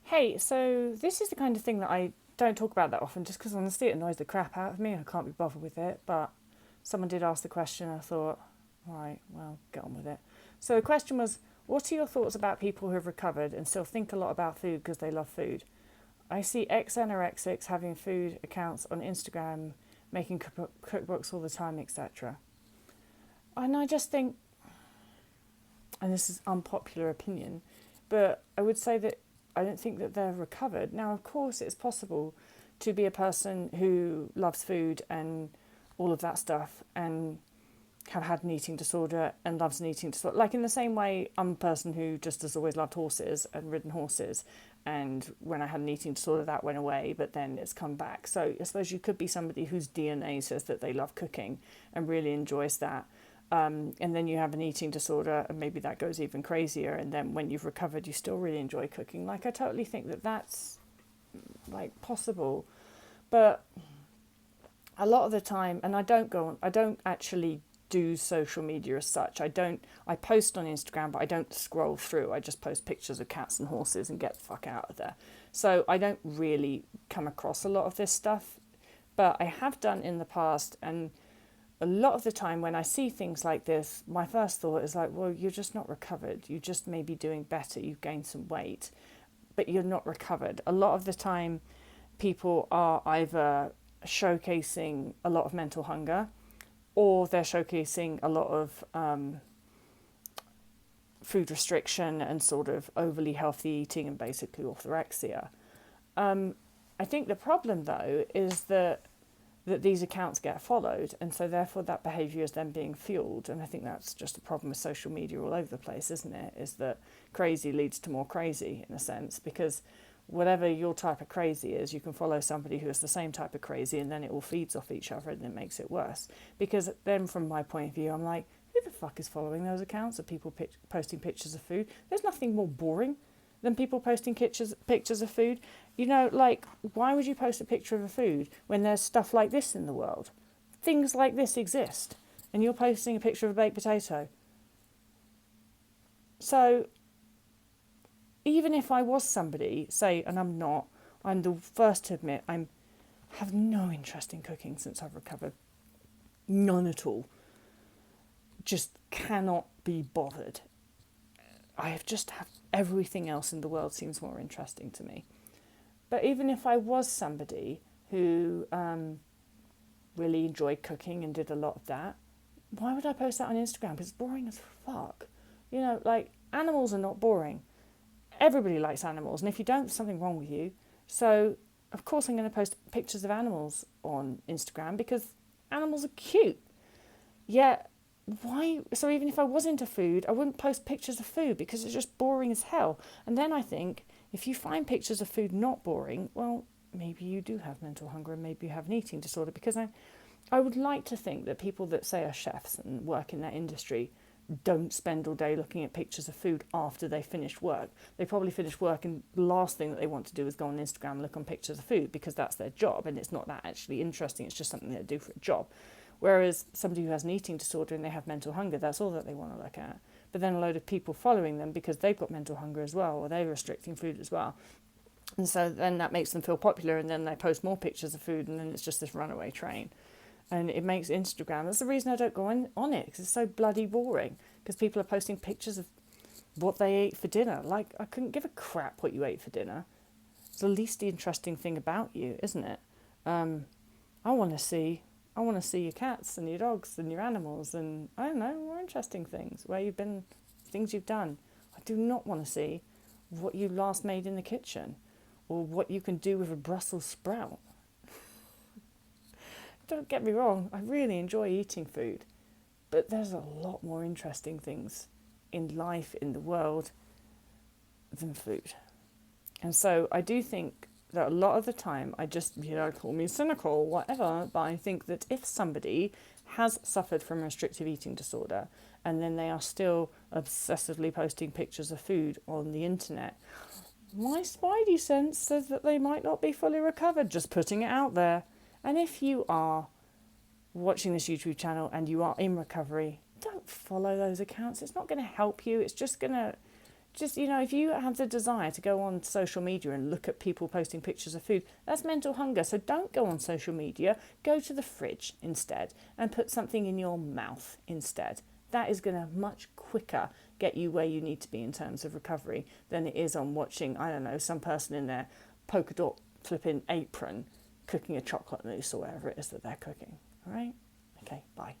Hey, so this is the kind of thing that I don't talk about that often just because honestly it annoys the crap out of me. I can't be bothered with it. But someone did ask the question. I thought, all right, well, get on with it. So the question was, what are your thoughts about people who have recovered and still think a lot about food because they love food? I see ex-anorexics having food accounts on Instagram, making cookbooks all the time, etc. And I just think, and this is unpopular opinion, but I would say that I don't think that they're recovered. Now, of course, it's possible to be a person who loves food and all of that stuff and have had an eating disorder and loves an eating disorder. Like in the same way, I'm a person who just has always loved horses and ridden horses. And when I had an eating disorder, that went away, but then it's come back. So I suppose you could be somebody whose DNA says that they love cooking and really enjoys that. And then you have an eating disorder and maybe that goes even crazier. And then when you've recovered, you still really enjoy cooking. Like, I totally think that that's like possible. But a lot of the time, and I don't actually do social media as such. I post on Instagram, but I don't scroll through. I just post pictures of cats and horses and get the fuck out of there. So I don't really come across a lot of this stuff, but I have done in the past. And a lot of the time when I see things like this, my first thought is like, well, you're just not recovered. You just may be doing better. You've gained some weight, but you're not recovered. A lot of the time, people are either showcasing a lot of mental hunger or they're showcasing a lot of food restriction and sort of overly healthy eating and basically orthorexia. I think the problem, though, is that these accounts get followed, and so therefore that behaviour is then being fueled. And I think that's just a problem with social media all over the place, isn't it? Is that crazy leads to more crazy, in a sense, because whatever your type of crazy is, you can follow somebody who is the same type of crazy, and then it all feeds off each other and it makes it worse. Because then from my point of view, I'm like, who the fuck is following those accounts of people posting pictures of food? There's nothing more boring than people posting pictures of food. You know, like, why would you post a picture of a food when there's stuff like this in the world? Things like this exist, and you're posting a picture of a baked potato. So, even if I was somebody, say, and I'm not, I'm the first to admit I have no interest in cooking since I've recovered. None at all. Just cannot be bothered. I have just have everything else in the world seems more interesting to me. But even if I was somebody who really enjoyed cooking and did a lot of that, why would I post that on Instagram? Because it's boring as fuck. You know, like, animals are not boring. Everybody likes animals, and if you don't, there's something wrong with you. So, of course, I'm going to post pictures of animals on Instagram because animals are cute. Yet, why? So even if I was into food, I wouldn't post pictures of food because it's just boring as hell. And then I think, if you find pictures of food not boring, well, maybe you do have mental hunger and maybe you have an eating disorder. Because I would like to think that people that say are chefs and work in that industry don't spend all day looking at pictures of food after they finish work. They probably finish work and the last thing that they want to do is go on Instagram and look on pictures of food because that's their job, and it's not that actually interesting. It's just something they do for a job. Whereas somebody who has an eating disorder and they have mental hunger, that's all that they want to look at. But then a load of people following them because they've got mental hunger as well, or they're restricting food as well. And so then that makes them feel popular, and then they post more pictures of food, and then it's just this runaway train. And it makes Instagram, that's the reason I don't go on it, because it's so bloody boring. Because people are posting pictures of what they ate for dinner. Like, I couldn't give a crap what you ate for dinner. It's the least interesting thing about you, isn't it? I want to see your cats and your dogs and your animals and, I don't know, more interesting things, where you've been, things you've done. I do not want to see what you last made in the kitchen or what you can do with a Brussels sprout. Don't get me wrong, I really enjoy eating food, but there's a lot more interesting things in life, in the world, than food. And so I do think that a lot of the time, I just, call me cynical, whatever, but I think that if somebody has suffered from restrictive eating disorder and then they are still obsessively posting pictures of food on the internet, my spidey sense says that they might not be fully recovered, just putting it out there. And if you are watching this YouTube channel and you are in recovery, don't follow those accounts. It's not going to help you. It's just going to just, if you have the desire to go on social media and look at people posting pictures of food, that's mental hunger. So don't go on social media. Go to the fridge instead and put something in your mouth instead. That is going to much quicker get you where you need to be in terms of recovery than it is on watching, I don't know, some person in their polka dot flipping apron cooking a chocolate mousse or whatever it is that they're cooking. All right? Okay, bye.